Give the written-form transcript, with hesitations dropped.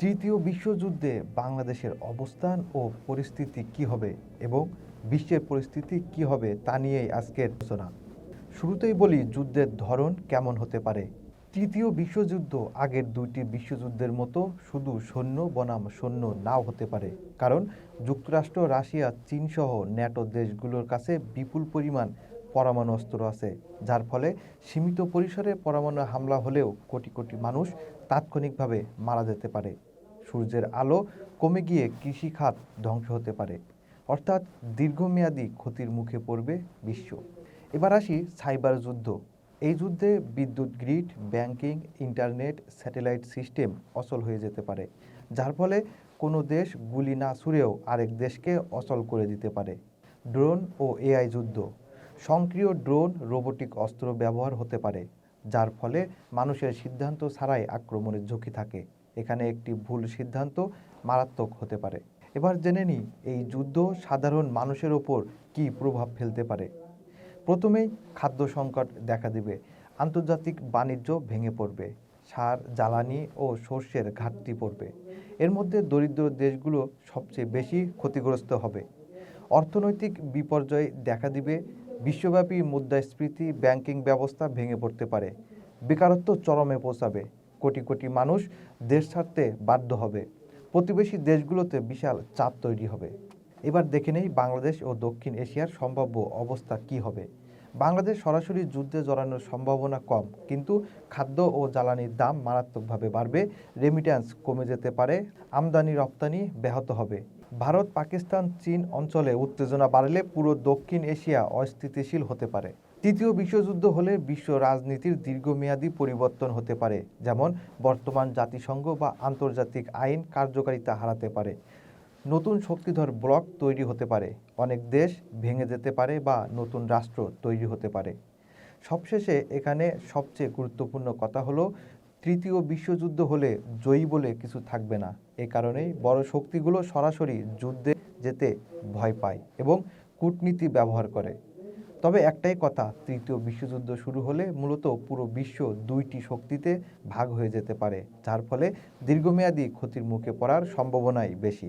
তৃতীয় বিশ্বযুদ্ধে বাংলাদেশের অবস্থান ও পরিস্থিতি কী হবে এবং বিশ্বের পরিস্থিতি কী হবে তা নিয়েই আজকের আলোচনা। শুরুতেই বলি যুদ্ধের ধরন কেমন হতে পারে। তৃতীয় বিশ্বযুদ্ধ আগের দুইটি বিশ্বযুদ্ধের মতো শুধু সৈন্য বনাম সৈন্য নাও হতে পারে, কারণ যুক্তরাষ্ট্র, রাশিয়া, চীন সহ ন্যাটো দেশগুলোর কাছে বিপুল পরিমাণ পরমাণু অস্ত্র আছে, যার ফলে সীমিত পরিসরে পরমাণু হামলা হলেও কোটি কোটি মানুষ তাৎক্ষণিকভাবে মারা যেতে পারে। সূর্যের আলো কমে গিয়ে কৃষি খাত ধ্বংস হতে পারে, অর্থাৎ দীর্ঘমেয়াদী ক্ষতির মুখে পড়বে বিশ্ব। এবার আসি সাইবার যুদ্ধ। এই যুদ্ধে বিদ্যুৎ grid, banking, internet, satellite system অচল হয়ে যেতে পারে, যার ফলে কোনো দেশ গুলি না ছুড়েও আরেক দেশকে অচল করে দিতে পারে। ড্রোন ও এআই যুদ্ধ। সক্রিয় ড্রোন, রোবোটিক অস্ত্র ব্যবহার হতে পারে, যার ফলে মানুষের সিদ্ধান্ত ছাড়াই আক্রমণের ঝুঁকি থাকে। এখানে একটি ভুল সিদ্ধান্ত মারাত্মক হতে পারে। এবার জেনে নিই এই যুদ্ধ সাধারণ মানুষের ওপর কী প্রভাব ফেলতে পারে। প্রথমেই খাদ্য সংকট দেখা দিবে, আন্তর্জাতিক বাণিজ্য ভেঙে পড়বে, সার, জ্বালানি ও শস্যের ঘাটতি পড়বে। এর মধ্যে দরিদ্র দেশগুলো সবচেয়ে বেশি ক্ষতিগ্রস্ত হবে। অর্থনৈতিক বিপর্যয় দেখা দিবে, বিশ্বব্যাপী মুদ্রাস্ফীতি, ব্যাংকিং ব্যবস্থা ভেঙে পড়তে পারে, বেকারত্ব চরমে পৌঁছাবে, কোটি কোটি মানুষ দেশ ছাড়তে বাধ্য হবে, প্রতিবেশী দেশগুলোতে বিশাল চাপ তৈরি হবে। এবার দেখে নেই বাংলাদেশ ও দক্ষিণ এশিয়ার সম্ভাব্য অবস্থা কী হবে। বাংলাদেশ সরাসরি যুদ্ধে জড়ানোর সম্ভাবনা কম, কিন্তু খাদ্য ও জ্বালানির দাম মারাত্মকভাবে বাড়বে, রেমিট্যান্স কমে যেতে পারে, আমদানি রপ্তানি ব্যাহত হবে। ভারত, পাকিস্তান, চীন অঞ্চলে উত্তেজনা বাড়লে পুরো দক্ষিণ এশিয়া অস্থিতিশীল হতে পারে। তৃতীয় বিশ্বযুদ্ধ হলে বিশ্ব রাজনীতির দীর্ঘমেয়াদী পরিবর্তন হতে পারে, যেমন বর্তমান জাতিসংঘ বা আন্তর্জাতিক আইন কার্যকারিতা হারাতে পারে। নতুন শক্তিধর ব্লক তৈরি হতে পারে, অনেক দেশ ভেঙে যেতে পারে বা নতুন রাষ্ট্র তৈরি হতে পারে। সবশেষে এখানে সবচেয়ে গুরুত্বপূর্ণ কথা হলো, তৃতীয় বিশ্বযুদ্ধ হলে জয়ী বলে কিছু থাকবে না। এ কারণেই বড় শক্তিগুলো সরাসরি যুদ্ধে যেতে ভয় পায় এবং কূটনীতি ব্যবহার করে। তবে একটাই কথা, তৃতীয় বিশ্বযুদ্ধ শুরু হলে মূলত পুরো বিশ্ব দুইটি শক্তিতে ভাগ হয়ে যেতে পারে, যার ফলে দীর্ঘমেয়াদী ক্ষতির মুখে পড়ার সম্ভাবনাই বেশি।